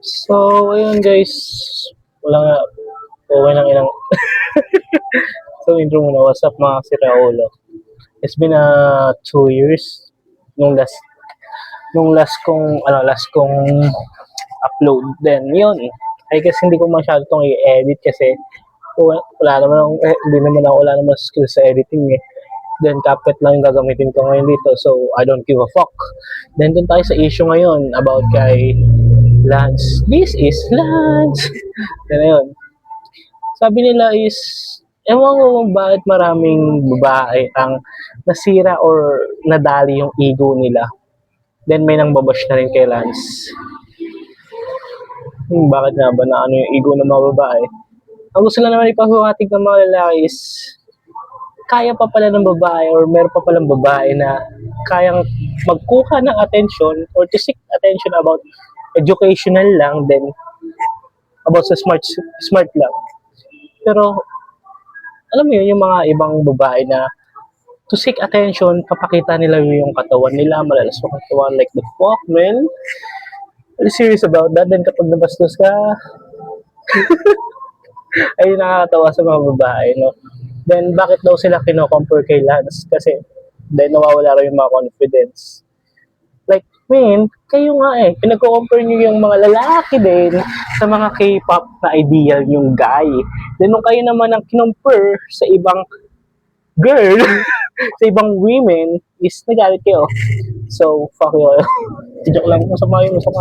So, ayun guys. Wala nga. Okay lang ilang. So, intro muna. What's up mga siraulo? It's been 2 years nung last kong upload. Then, yun. I guess hindi ko masyado itong i-edit kasi wala naman skills sa editing eh. Then, CapCut lang yung gagamitin ko ngayon dito. So, I don't give a fuck. Then, dun tayo sa issue ngayon about kay Lance. This is Lance. Then, yun. Sabi nila is, ewan ko kung bakit maraming babae ang nasira or nadali yung ego nila. Then, may nang babash na rin kay Lance. Bakit nga ba na ano yung ego ng mga babae? Ang gusto lang naman ipahuwatig ng mga lalaki is, kaya pa pala ng babae or meron pa palang babae na kayang magkuha ng attention or to seek attention about educational lang, then about sa smart lang. Pero alam mo yun, yung mga ibang babae na to seek attention, papakita nila yung katawan nila, malalas yung katawan, like the fuck, man. Are you serious about that? Then kapag nabastos ka, ay nakakatawa sa mga babae, no? Then, bakit daw sila kino-compare kay Lance? Kasi, then nawawala raw yung mga confidence. Like, man, kayo nga eh, pinag-compare nyo yung mga lalaki din sa mga K-pop na ideal yung guy. Then, nung kayo naman ang kinompare sa ibang girl, sa ibang women, is nagalit kayo. So, fuck you. Joke lang, masama yun. So,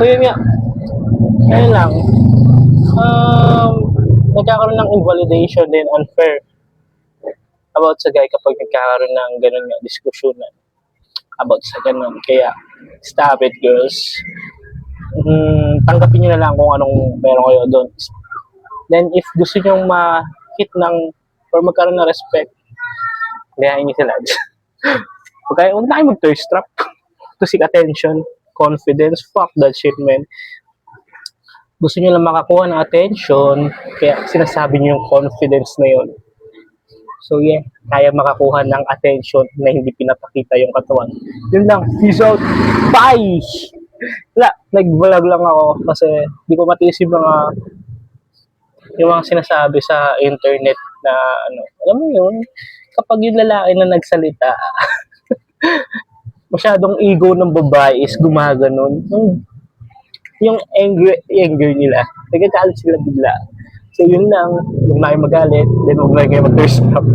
yun nga. Ayun lang. Nagkakaroon ng invalidation din, unfair about sa guy kapag nagkakaroon ng ganun nga diskusyonan about sa ganun. Kaya, stop it, girls. Tanggapin nyo na lang kung anong meron kayo doon. Then, if gusto nyo ma-hit ng or magkaroon ng respect, gayahin nyo sila. Okay, huwag na kayo mag-thirst trap to seek attention, confidence, fuck that shit, man. Gusto nyo lang makakuha ng attention, kaya sinasabi nyo yung confidence na yun. So yeah, kaya makakuha ng attention na hindi pinapakita yung katawan. Yun lang, peace out, bye! Wala, nag-vlog lang ako kasi di ko matiis yung mga sinasabi sa internet na ano, alam mo yun, kapag yung lalaki na nagsalita, masyadong ego ng babae is gumaganon. Yung anger nila, nagkakalit sila bigla. So yun lang, huwag na kayo magalit, then huwag na kayo mag-thirst up.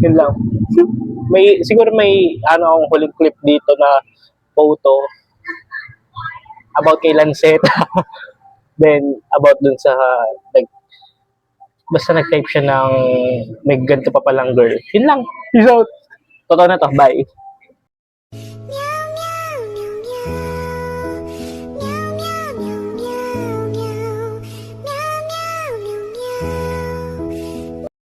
Yun lang. Siguro may akong huling clip dito na photo about kay Lanceta. Then about dun sa basta nag-type siya ng may ganito pa palang girl. Yun lang. Peace out. Totoo na to. Bye.